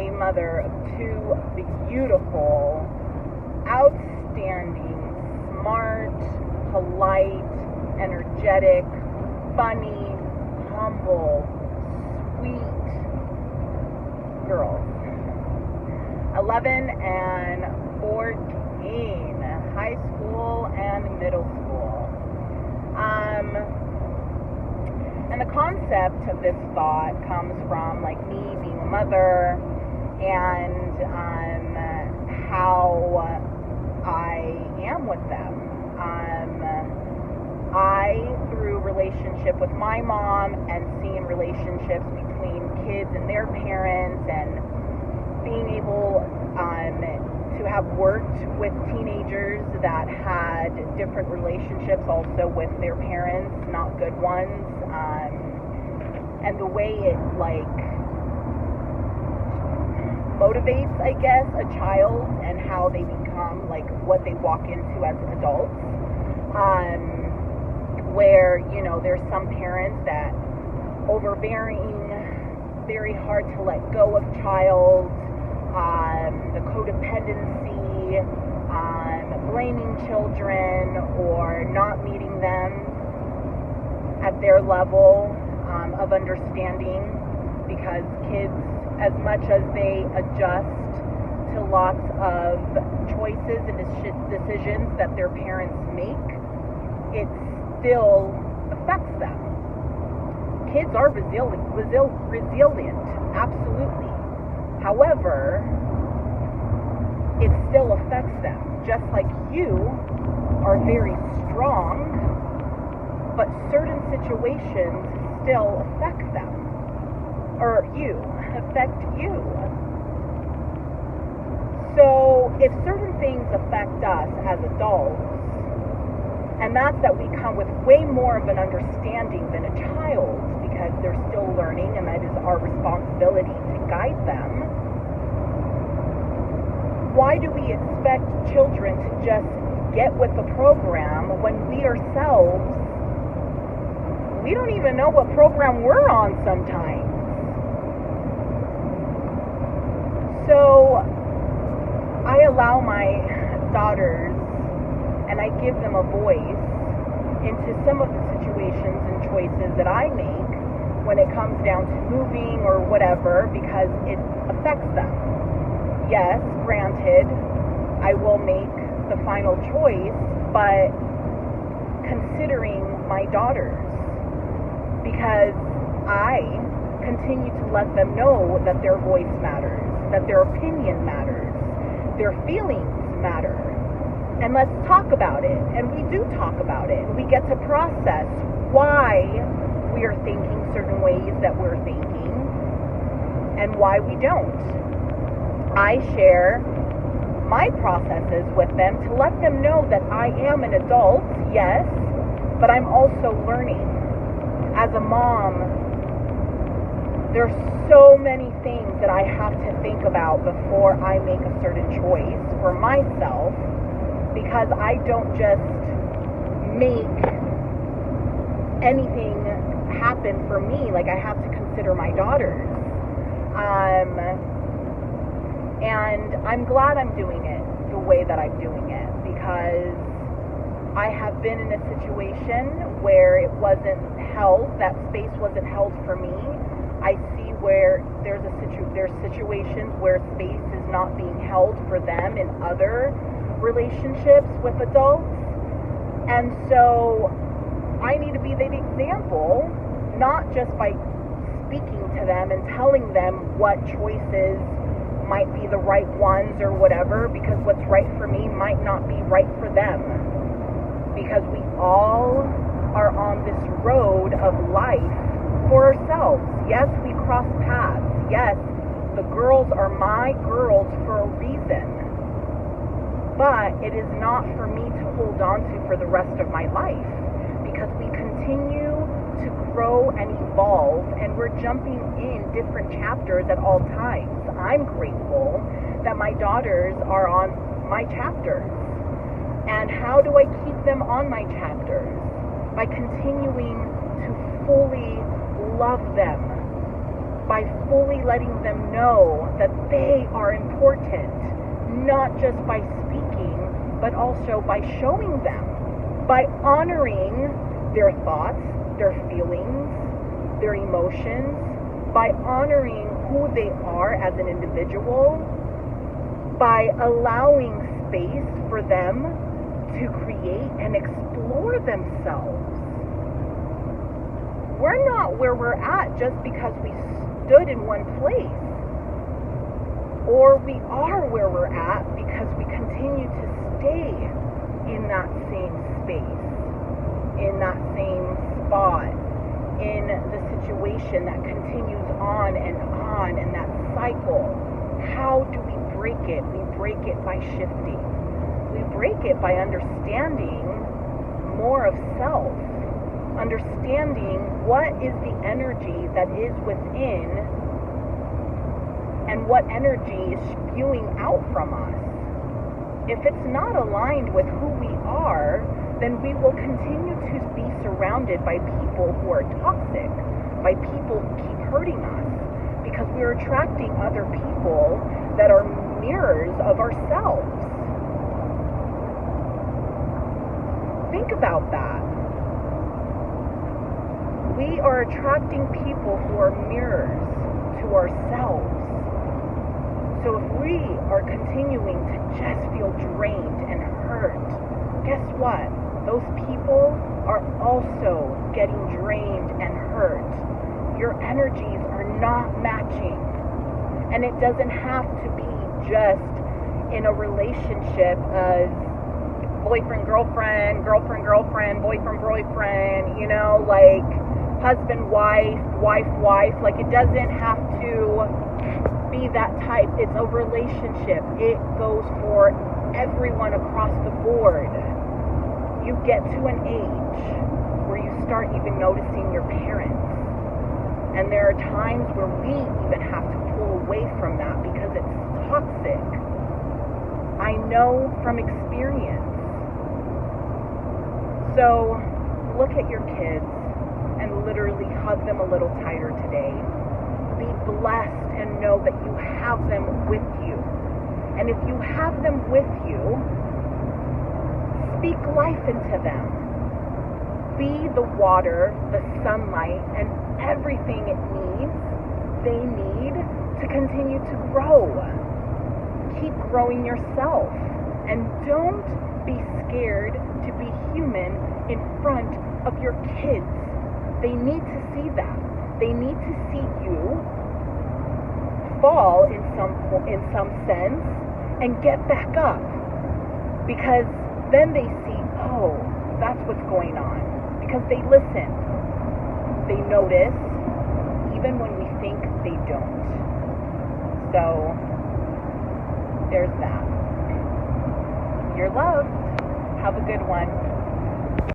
a mother of two beautiful, outstanding, smart, polite, energetic, funny, humble, sweet girls. 11 and 14, high school and middle school. And the concept of this thought comes from like me being a mother and how I am with them. Through relationship with my mom and seeing relationships between kids and their parents, and being able to have worked with teenagers that had different relationships also with their parents, not good ones, and the way it like motivates, I guess, a child and how they become like what they walk into as adults. Where, you know, there's some parents that overbearing, very hard to let go of child, the codependency, blaming children or not meeting them at their level of understanding, because kids, as much as they adjust to lots of choices and decisions that their parents make, it still affects them. Kids are resilient, absolutely. However, it still affects them. Just like you are very strong, but certain situations still affect them. Or affect you. So if certain things affect us as adults, and that's that we come with way more of an understanding than a child, because they're still learning, and that is our responsibility to guide them. Why do we expect children to just get with the program when we ourselves, we don't even know what program we're on sometimes? So I allow my daughters, and I give them a voice into some of the situations and choices that I make when it comes down to moving or whatever, because it affects them. Yes, granted, I will make the final choice, but considering my daughters, because I continue to let them know that their voice matters, that their opinion matters, their feelings matter. And let's talk about it. And we do talk about it. We get to process why we are thinking certain ways that we're thinking and why we don't. I share my processes with them to let them know that I am an adult, yes, but I'm also learning. As a mom, there's so many things that I have to think about before I make a certain choice for myself, because I don't just make anything happen for me. Like, I have to consider my daughters. And I'm glad I'm doing it the way that I'm doing it, because I have been in a situation where it wasn't held, that space wasn't held for me. I see where there's situations where space is not being held for them in other relationships with adults. And so I need to be the example, not just by speaking to them and telling them what choices might be the right ones or whatever, because what's right for me might not be right for them, because we all are on this road of life for ourselves. Yes, we cross paths. Yes, the girls are my girls for a reason, but it is not for me to hold on to for the rest of my life, because we continue to grow and evolve, and we're jumping in different chapters at all times. I'm grateful that my daughters are on my chapters. And how do I keep them on my chapters? By continuing to fully love them, by fully letting them know that they are important, not just by speaking, but also by showing them, by honoring their thoughts, their feelings, their emotions, by honoring who they are as an individual, by allowing space for them to create and explore themselves. We're not where we're at just because we stood in one place, or we are where we're at because we continue to stay in that same space, in that same spot, in the situation that continues on, and that cycle. How do we break it? We break it by shifting. We break it by understanding more of self, understanding what is the energy that is within and what energy is spewing out from us. If it's not aligned with who we are, then we will continue to be surrounded by people who are toxic, by people who keep hurting us, because we're attracting other people that are mirrors of ourselves. Think about that. We are attracting people who are mirrors to ourselves. So if we are continuing to just feel drained and hurt, guess what? Those people are also getting drained and hurt. Your energies are not matching. And it doesn't have to be just in a relationship as boyfriend, girlfriend, girlfriend, girlfriend, boyfriend, boyfriend, you know, like husband, wife, wife, wife. Like, it doesn't have to be that type. It's a relationship. It goes for everyone across the board. You get to an age where you start even noticing your parents. And there are times where we even have to pull away from that because it's toxic. I know from experience. So look at your kids and literally hug them a little tighter today. Be blessed and know that you have them with you. And if you have them with you, speak life into them. Be the water, the sunlight, and everything they need to continue to grow. Keep growing yourself. And don't be scared to be human in front of your kids. They need to see that. They need to see you fall in some sense and get back up. Because then they see, oh, that's what's going on. Because they listen. They notice, even when we think they don't. So, there's that. You're loved. Have a good one.